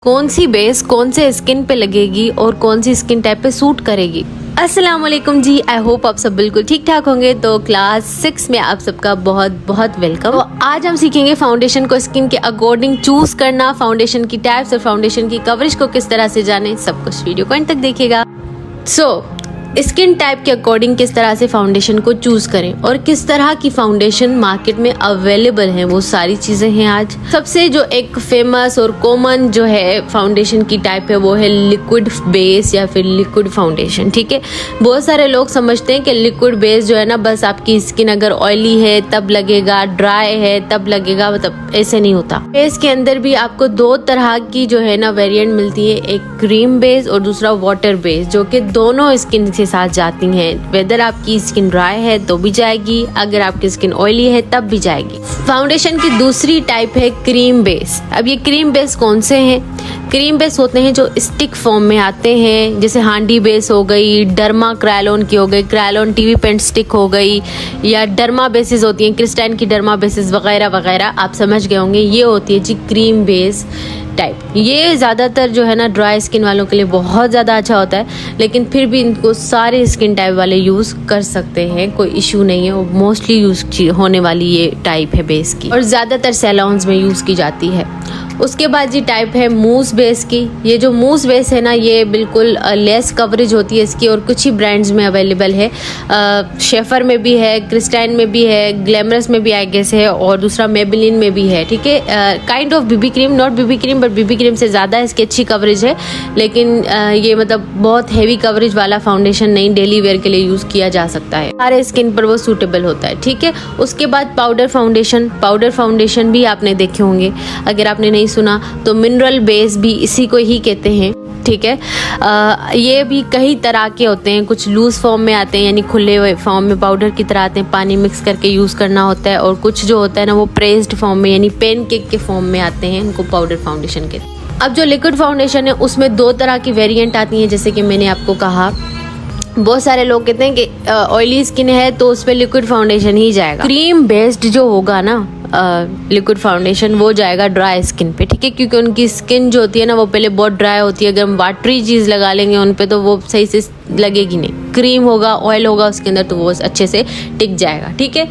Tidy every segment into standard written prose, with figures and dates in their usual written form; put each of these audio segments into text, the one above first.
कौन सी बेस कौन से स्किन पे लगेगी और कौन सी स्किन टाइप पे सूट करेगी। अस्सलाम वालेकुम जी, आई होप आप सब बिल्कुल ठीक ठाक होंगे। तो क्लास 6 में आप सबका बहुत बहुत वेलकम। तो आज हम सीखेंगे फाउंडेशन को स्किन के अकॉर्डिंग चूज करना, फाउंडेशन की टाइप्स और फाउंडेशन की कवरेज को किस तरह से जाने, सब कुछ वीडियो को एंड तक देखिएगा। स्किन टाइप के अकॉर्डिंग किस तरह से फाउंडेशन को चूज करें और किस तरह की फाउंडेशन मार्केट में अवेलेबल है, वो सारी चीजें हैं आज। सबसे जो एक फेमस और कॉमन जो है फाउंडेशन की टाइप है वो है लिक्विड बेस या फिर लिक्विड फाउंडेशन। ठीक है, बहुत सारे लोग समझते हैं कि लिक्विड बेस जो है ना, बस आपकी स्किन अगर ऑयली है तब लगेगा, ड्राई है तब लगेगा, मतलब ऐसे नहीं होता। बेस के अंदर भी आपको दो तरह की जो है ना वेरिएंट मिलती है, एक क्रीम बेस और दूसरा वाटर बेस, जो कि दोनों स्किन के साथ जाती हैं। वेदर आपकी स्किन ड्राई है तो भी जाएगी, अगर आपकी स्किन ऑयली है तब भी जाएगी। फाउंडेशन की दूसरी टाइप है क्रीम बेस। अब ये क्रीम बेस कौन से हैं? क्रीम बेस होते हैं जो स्टिक फॉर्म में आते हैं, जैसे हांडी बेस हो गई, डर्मा क्रायलॉन की हो गई, क्रायलॉन टीवी पेंट स्टिक हो गई, या डर्मा बेसिस होती हैं, क्रिस्टाइन की डर्मा बेसिस वगैरह वगैरह, आप समझ गए होंगे। ये होती है जी क्रीम बेस टाइप। ये ज़्यादातर जो है ना ड्राई स्किन वालों के लिए बहुत ज़्यादा अच्छा होता है, लेकिन फिर भी इनको सारे स्किन टाइप वाले यूज़ कर सकते हैं, कोई इशू नहीं है। और मोस्टली यूज़ होने वाली ये टाइप है बेस की और ज़्यादातर सैलून्स में यूज़ की जाती है। उसके बाद ये टाइप है मूस बेस की। ये जो मूस बेस है ना, ये बिल्कुल लेस कवरेज होती है इसकी और कुछ ही ब्रांड्स में अवेलेबल है। शेफर में भी है, क्रिस्टाइन में भी है, ग्लैमरस में भी आई गेस है, और दूसरा मेबेलिन में भी है। ठीक है, kind of BB cream, not BB cream but BB cream से ज़्यादा इसकी अच्छी कवरेज है, लेकिन ये मतलब बहुत हैवी कवरेज वाला फाउंडेशन नहीं, डेली वेयर के लिए यूज़ किया जा सकता है, सारे स्किन पर वो सूटेबल होता है। ठीक है, उसके बाद पाउडर फाउंडेशन। पाउडर फाउंडेशन भी आपने देखे होंगे, अगर आपने नहीं सुना तो मिनरल बेस भी इसी को ही कहते हैं। ठीक है, ये भी कई तरह के होते हैं, कुछ लूज फॉर्म में आते हैं, यानी खुले हुए फॉर्म में पाउडर की तरह आते हैं, पानी मिक्स करके यूज़ करना होता है, और कुछ जो होता है ना वो प्रेस्ड फॉर्म में यानी पेनकेक के फॉर्म में आते हैं, उनको पाउडर फाउंडेशन कहते हैं। अब जो लिक्विड फाउंडेशन है उसमें दो तरह की वेरिएंट आती हैं, जैसे कि मैंने आपको कहा। बहुत सारे लोग कहते हैं कि ऑयली स्किन है तो उस पर लिक्विड फाउंडेशन ही जाएगा। क्रीम बेस्ड जो होगा ना लिक्विड फाउंडेशन, वो जाएगा ड्राई स्किन पे। ठीक है, क्योंकि उनकी स्किन जो होती है ना वो पहले बहुत ड्राई होती है, अगर हम वाटरी चीज़ लगा लेंगे उन पे तो वो सही से लगेगी नहीं। क्रीम होगा, ऑयल होगा उसके अंदर, तो वो अच्छे से टिक जाएगा। ठीक है,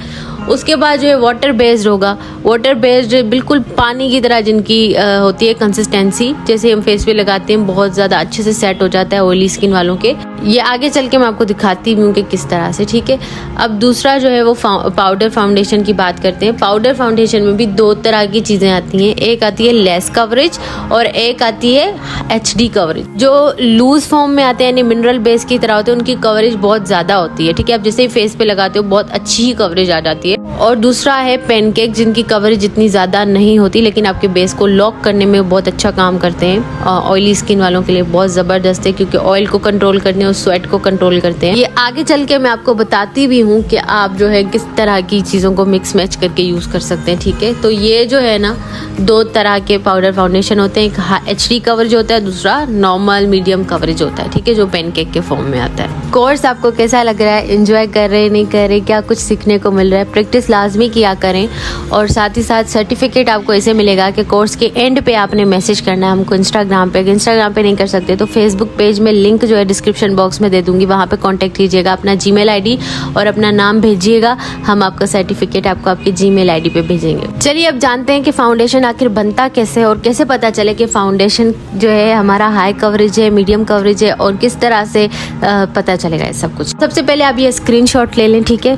उसके बाद जो है वाटर बेस्ड होगा। वाटर बेस्ड बिल्कुल पानी की तरह जिनकी होती है कंसिस्टेंसी, जैसे हम फेस पे लगाते हैं बहुत ज़्यादा अच्छे से सेट हो जाता है ऑयली स्किन वालों के। ये आगे चल के मैं आपको दिखाती हूँ कि किस तरह से। ठीक है, अब दूसरा जो है वो पाउडर फाउंडेशन की बात करते हैं। पाउडर फाउंडेशन में भी दो तरह की चीज़ें आती हैं, एक आती है लेस कवरेज और एक आती है HD कवरेज। जो लूज फॉर्म में आते हैं यानी मिनरल बेस की तरह होते हैं, उनकी कवरेज बहुत ज़्यादा होती है। ठीक है, अब जैसे ही फेस पे लगाते हो बहुत अच्छी ही कवरेज आ जाती है। और दूसरा है पेनकेक, जिनकी कवरेज इतनी ज़्यादा नहीं होती, लेकिन आपके बेस को लॉक करने में बहुत अच्छा काम करते हैं। ऑयली स्किन वालों के लिए बहुत ज़बरदस्त है, क्योंकि ऑयल को कंट्रोल करने और स्वेट को कंट्रोल करते हैं। ये आगे चल के मैं आपको बताती भी हूँ कि आप जो है किस तरह की चीज़ों को मिक्स मैच करके यूज़ कर सकते हैं। ठीक है, तो ये जो है ना दो तरह के पाउडर फाउंडेशन होते हैं, एक HD कवरेज होता है, दूसरा नॉर्मल मीडियम कवरेज होता है। ठीक है, जो पेनकेक के फॉर्म में आता है। कोर्स आपको कैसा लग रहा है? एंजॉय कर रहे नहीं कर रहे? क्या कुछ सीखने को मिल रहा है? प्रैक्टिस लाजमी किया करें, और साथ ही साथ सर्टिफिकेट आपको ऐसे मिलेगा कि कोर्स के एंड पे आपने मैसेज करना है हमको इंस्टाग्राम पे। नहीं कर सकते तो फेसबुक पेज में लिंक जो है डिस्क्रिप्शन बॉक्स में दे दूंगी, वहाँ पे कांटेक्ट कीजिएगा, अपना जीमेल आईडी और अपना नाम भेजिएगा, हम आपका सर्टिफिकेट आपको आपकी जीमेल आईडी पे भेजेंगे। चलिए अब जानते हैं कि फाउंडेशन आखिर बनता कैसे है और कैसे पता चले कि फाउंडेशन जो है हमारा हाई कवरेज है, मीडियम कवरेज है, और किस तरह से पता चलेगा ये सब कुछ। सबसे पहले आप ये स्क्रीनशॉट ले लें। ठीक है,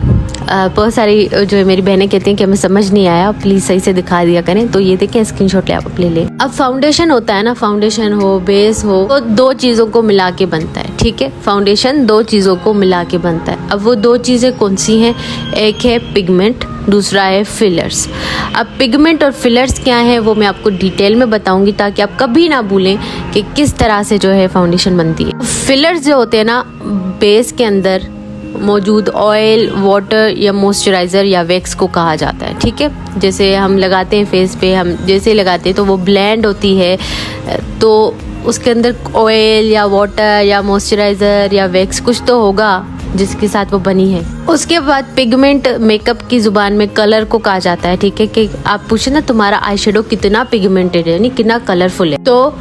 बहुत सारी जो है मेरी बहनें कहती हैं कि हमें समझ नहीं आया, प्लीज सही से दिखा दिया करें, तो ये देखें स्क्रीनशॉट आप ले लें। अब फाउंडेशन होता है ना, फाउंडेशन हो बेस हो तो दो चीजों को मिला के बनता है। ठीक है, फाउंडेशन दो चीजों को मिला के बनता है। अब वो दो चीजें कौन सी हैं? एक है पिगमेंट, दूसरा है फिलर्स। अब पिगमेंट और फिलर्स क्या है वो मैं आपको डिटेल में बताऊंगी, ताकि आप कभी ना भूलें कि किस तरह से जो है फाउंडेशन बनती है। फिलर्स जो होते हैं ना, बेस के अंदर मौजूद ऑयल, वाटर या मॉइस्चराइज़र या वैक्स को कहा जाता है। ठीक है, जैसे हम लगाते हैं फेस पे, हम जैसे लगाते हैं तो वो ब्लेंड होती है, तो उसके अंदर ऑयल या वाटर या मॉइस्चराइज़र या वैक्स कुछ तो होगा जिसके साथ वो बनी है। उसके बाद पिगमेंट मेकअप की जुबान में कलर को कहा जाता है, ठीक है। कि आप पूछे ना तुम्हारा आई शेडो कितना पिगमेंटेड है, यानी कितना कलरफुल है, तो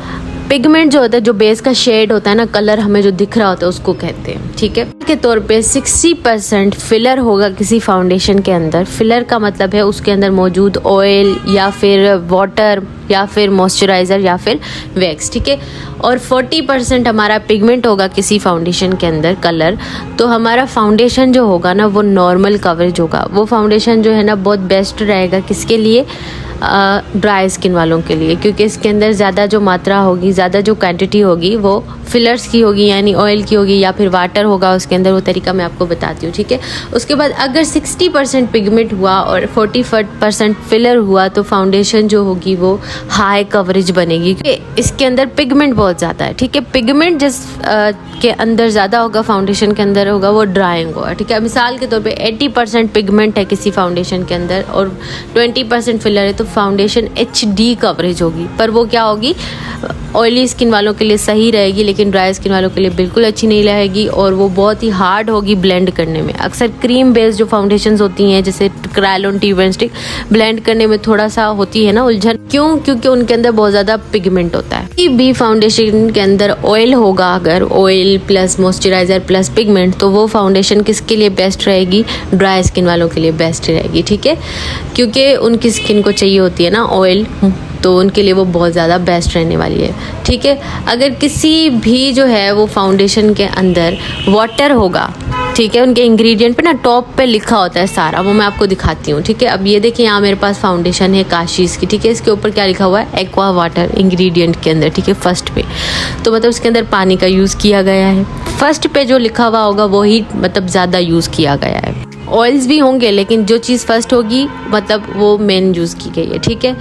पिगमेंट जो होता है, जो बेस का शेड होता है ना, कलर हमें जो दिख रहा होता है उसको कहते हैं, ठीक है। के तौर पे 60% फिलर होगा किसी फाउंडेशन के अंदर। फिलर का मतलब है उसके अंदर मौजूद ऑयल या फिर वाटर या फिर मॉइस्चराइज़र या फिर वैक्स, ठीक है। और 40% हमारा पिगमेंट होगा किसी फाउंडेशन के अंदर, कलर। तो हमारा फाउंडेशन जो होगा ना वो नॉर्मल कवरेज होगा। वो फाउंडेशन जो है ना बहुत बेस्ट रहेगा किसके लिए, ड्राई स्किन वालों के लिए, क्योंकि इसके अंदर ज़्यादा जो मात्रा होगी, ज़्यादा जो क्वांटिटी होगी वो फिलर्स की होगी, यानी ऑयल की होगी या फिर वाटर होगा उसके अंदर। वो तरीका मैं आपको बताती हूँ, ठीक है। उसके बाद अगर 60% पिगमेंट हुआ और 40% फिलर हुआ तो फाउंडेशन जो होगी वो हाई कवरेज बनेगी। इसके अंदर पिगमेंट बहुत ज़्यादा है, ठीक है। पिगमेंट जिस के अंदर ज़्यादा होगा, फाउंडेशन के अंदर होगा, वो ड्राइंग होगा, ठीक है। मिसाल के तौर पे 80% पिगमेंट है किसी फाउंडेशन के अंदर और 20% फिलर है, तो फाउंडेशन HD कवरेज होगी। पर वो क्या होगी, ऑयली स्किन वालों के लिए सही रहेगी, लेकिन ड्राई स्किन वालों के लिए बिल्कुल अच्छी नहीं रहेगी और वो बहुत ही हार्ड होगी ब्लेंड करने में। अक्सर क्रीम बेस्ड जो फाउंडेशंस होती हैं, जैसे crayon tube and stick, blend करने में थोड़ा सा होती है ना उलझन। क्यों? क्योंकि उनके अंदर बहुत ज़्यादा पिगमेंट होता है। किसी भी फाउंडेशन के अंदर ऑयल होगा, अगर oil plus moisturiser plus pigment, तो वो फाउंडेशन किसके लिए बेस्ट रहेगी, ड्राई स्किन वालों के लिए बेस्ट रहेगी, ठीक है। क्योंकि उनकी स्किन को चाहिए होती है ना ऑयल, तो उनके लिए वो बहुत ज़्यादा बेस्ट रहने वाली है, ठीक है। अगर किसी भी जो है वो फाउंडेशन के अंदर वाटर होगा, ठीक है, उनके इंग्रेडिएंट पे ना टॉप पे लिखा होता है सारा, वो मैं आपको दिखाती हूँ, ठीक है। अब ये देखिए यहाँ मेरे पास फाउंडेशन है काशीज़ की, ठीक है। इसके ऊपर क्या लिखा हुआ है, एक्वा वाटर इंग्रेडिएंट के अंदर, ठीक है, फर्स्ट पे। तो मतलब उसके अंदर पानी का यूज़ किया गया है। फर्स्ट पे जो लिखा हुआ होगा वो ही मतलब ज़्यादा यूज़ किया गया है। ऑयल्स भी होंगे, लेकिन जो चीज़ फर्स्ट होगी मतलब वो मेन यूज़ की गई है, ठीक है।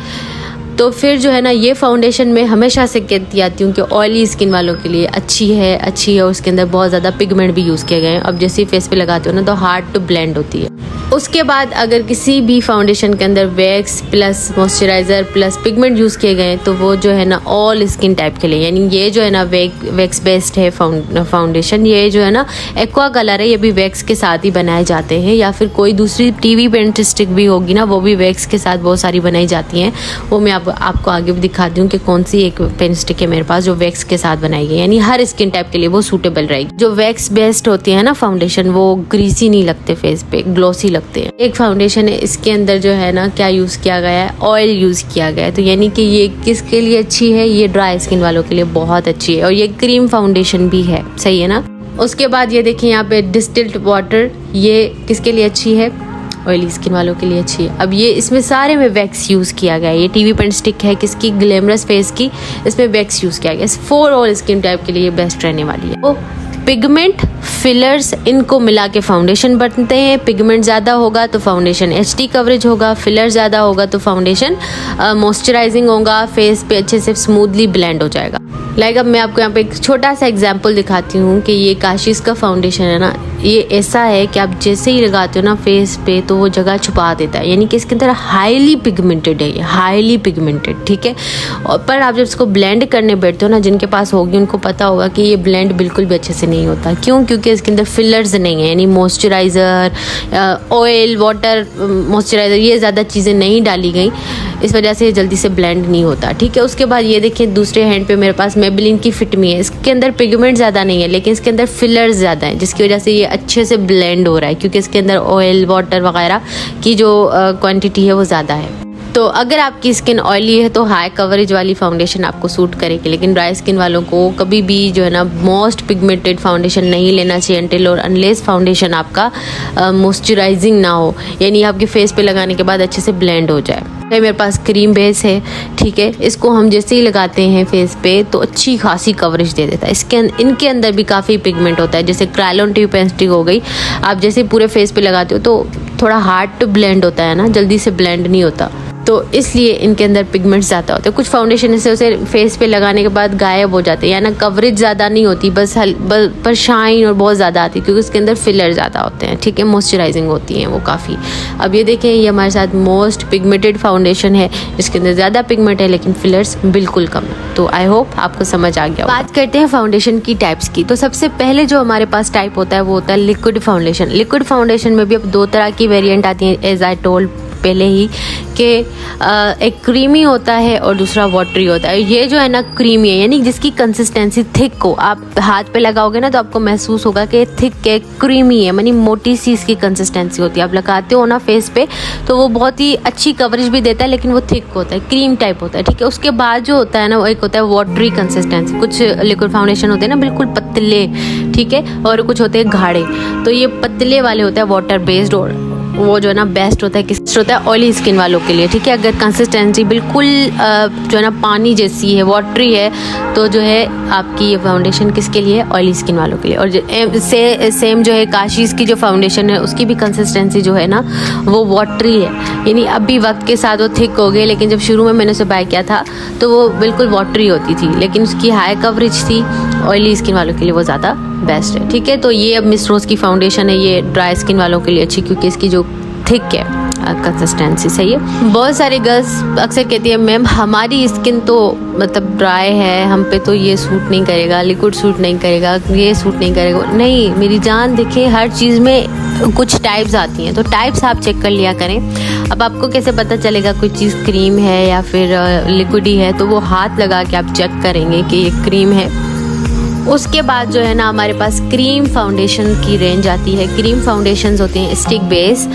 तो फिर जो है ना, ये फाउंडेशन में हमेशा से कहती आती हूँ कि ऑयली स्किन वालों के लिए अच्छी है और उसके अंदर बहुत ज़्यादा पिगमेंट भी यूज़ किए गए हैं। अब जैसे ही फेस पे लगाते हो ना तो हार्ड टू ब्लेंड होती है। उसके बाद अगर किसी भी फाउंडेशन के अंदर wax plus moisturiser plus pigment use किए गए तो वो जो है ना ऑल स्किन टाइप के लिए, यानी ये जो है ना वैक्स बेस्ड है फाउंडेशन, ये जो है ना एक्वा कलर है, ये भी वैक्स के साथ ही बनाए जाते हैं। या फिर कोई दूसरी टीवी पेंट स्टिक भी होगी ना, वो भी वैक्स के साथ बहुत सारी बनाई जाती हैं। वो मैं आपको आगे भी दिखाती हूँ कि कौन सी एक पेन स्टिक है मेरे पास जो वैक्स के साथ बनाई गई, यानी हर स्किन टाइप के लिए वो सूटेबल रहेगी। जो वैक्स बेस्ड होती है ना फाउंडेशन, वो ग्रीसी नहीं लगते फेस पे, ग्लॉसी लगते हैं। एक फाउंडेशन है, इसके अंदर जो है ना क्या यूज किया गया है, ऑयल यूज किया गया है। तो यानी कि ये किसके लिए अच्छी है, ये ड्राई स्किन वालों के लिए बहुत अच्छी है और ये क्रीम फाउंडेशन भी है, सही है ना। उसके बाद ये देखिए यहाँ पे डिस्टिल्ड वाटर, ये किसके लिए अच्छी है, ऑयली स्किन वालों के लिए अच्छी है। अब ये इसमें सारे में वैक्स यूज़ किया गया है। ये टीवी पेंट स्टिक है किसकी, ग्लैमरस फेस की, इसमें वैक्स यूज़ किया गया है। 4 ऑल स्किन टाइप के लिए बेस्ट रहने वाली है। वो पिगमेंट फिलर्स इनको मिला के फाउंडेशन बनते हैं। पिगमेंट ज़्यादा होगा तो फाउंडेशन HD कवरेज होगा, फिलर ज़्यादा होगा तो फाउंडेशन मॉइस्चराइजिंग होगा, फेस पे अच्छे से स्मूथली ब्लेंड हो जाएगा। अब मैं आपको यहाँ पे एक छोटा सा एग्जांपल दिखाती हूँ कि ये काशीज़ का फाउंडेशन है ना, ये ऐसा है कि आप जैसे ही लगाते हो ना फेस पे तो वो जगह छुपा देता है, यानी कि इसके अंदर हाईली पिगमेंटेड है, ये हाईली पिगमेंटेड, ठीक है। और पर आप जब इसको ब्लेंड करने बैठते हो ना, जिनके पास होगी उनको पता होगा कि ये ब्लेंड बिल्कुल भी अच्छे से नहीं होता। क्यों? क्योंकि इसके अंदर फिलर्स नहीं है, यानी मॉइस्चराइज़र, ऑयल, वाटर, मॉइस्चराइज़र, ये ज़्यादा चीज़ें नहीं डाली गई, इस वजह से जल्दी से ब्लेंड नहीं होता, ठीक है। उसके बाद ये देखिए दूसरे हैंड पे मेरे पास मेबेलिन की फिट मी है। इसके अंदर पिगमेंट ज़्यादा नहीं है, लेकिन इसके अंदर फिलर्स ज़्यादा है, जिसकी वजह से ये अच्छे से ब्लेंड हो रहा है, क्योंकि इसके अंदर ऑयल, वाटर वगैरह की जो क्वांटिटी है वो ज़्यादा है। तो अगर आपकी स्किन ऑयली है तो हाई कवरेज वाली फाउंडेशन आपको सूट करेगी, लेकिन ड्राई स्किन वालों को कभी भी जो है ना मोस्ट पिगमेंटेड फाउंडेशन नहीं लेना चाहिए अनटिल और अनलेस फाउंडेशन आपका मॉइस्चराइजिंग ना हो, यानी आपके फेस पे लगाने के बाद अच्छे से ब्लेंड हो जाए। मेरे पास क्रीम बेस है, ठीक है, इसको हम जैसे ही लगाते हैं फेस पे तो अच्छी खासी कवरेज दे देता है। इनके अंदर भी काफ़ी पिगमेंट होता है, जैसे क्रायोन ट्यूब पेन स्टिक हो गई, आप जैसे पूरे फेस पे लगाते हो तो थोड़ा हार्ड टू ब्लेंड होता है ना, जल्दी से ब्लेंड नहीं होता। तो इसलिए इनके अंदर पिगमेंट्स ज़्यादा होते हैं। कुछ फाउंडेशन से उसे फेस पे लगाने के बाद गायब हो जाते हैं, या ना कवरेज ज़्यादा नहीं होती, बस पर शाइन और बहुत ज़्यादा आती है क्योंकि उसके अंदर फिलर ज़्यादा होते हैं, ठीक है, मॉइस्चराइजिंग होती हैं वो काफ़ी। अब ये देखें, ये हमारे साथ मोस्ट पिगमेंटेड फाउंडेशन है, इसके अंदर ज़्यादा पिगमेंट है लेकिन फिलर्स बिल्कुल कम है। तो आई होप आपको समझ आ गया। बात करते हैं फाउंडेशन की टाइप्स की। तो सबसे पहले जो हमारे पास टाइप होता है वो होता है लिक्विड फाउंडेशन। लिक्विड फाउंडेशन में भी अब 2 तरह की वेरिएंट आती हैं, एज आई टोल्ड पहले ही कि एक क्रीमी होता है और दूसरा वाटरी होता है। ये जो है ना क्रीमी है, यानी जिसकी कंसिस्टेंसी थिक हो, आप हाथ पे लगाओगे ना तो आपको महसूस होगा कि थिक है, क्रीमी है, यानी मोटी सी इसकी कंसिस्टेंसी होती है। आप लगाते हो ना फेस पे तो वो बहुत ही अच्छी कवरेज भी देता है, लेकिन वो थिक होता है, क्रीम टाइप होता है, ठीक है। उसके बाद जो होता है ना वो एक होता है वाटरी कंसिस्टेंसी। कुछ लिक्विड फाउंडेशन होते हैं ना बिल्कुल पतले, ठीक है, और कुछ होते हैं गाढ़े। तो ये पतले वाले होते हैं वाटर बेस्ड, और वो जो है ना बेस्ट होता है, किस होता है ऑयली स्किन वालों के लिए, ठीक है। अगर कंसिस्टेंसी बिल्कुल जो है ना पानी जैसी है, वाटरी है, तो जो है आपकी ये फाउंडेशन किसके लिए है, ऑयली स्किन वालों के लिए। और सेम जो है काशीज की जो फाउंडेशन है उसकी भी कंसिस्टेंसी जो है ना वो वाटरी है, यानी अब भी वक्त के साथ वो थिक हो गए, लेकिन जब शुरू में मैंने उसे बाय किया था तो वो बिल्कुल वाटरी होती थी, लेकिन उसकी हाई कवरेज थी। ऑयली स्किन वालों के लिए वो ज़्यादा बेस्ट है, ठीक है। तो ये अब मिस रोज की फाउंडेशन है, ये ड्राई स्किन वालों के लिए अच्छी, क्योंकि इसकी जो थिक है कंसिस्टेंसी सही है। बहुत सारी गर्ल्स अक्सर कहती है मैम हमारी स्किन तो मतलब ड्राई है, हम पे तो ये सूट नहीं करेगा, लिक्विड सूट नहीं करेगा, ये सूट नहीं करेगा। नहीं मेरी जान, देखिए हर चीज़ में कुछ टाइप्स आती हैं, तो टाइप्स आप चेक कर लिया करें। अब आपको कैसे पता चलेगा कोई चीज़ क्रीम है या फिर लिक्विड ही है, तो वो हाथ लगा के आप चेक करेंगे कि ये क्रीम है। उसके बाद जो है ना हमारे पास क्रीम फाउंडेशन की रेंज आती है। क्रीम फाउंडेशंस होती हैं स्टिक बेस,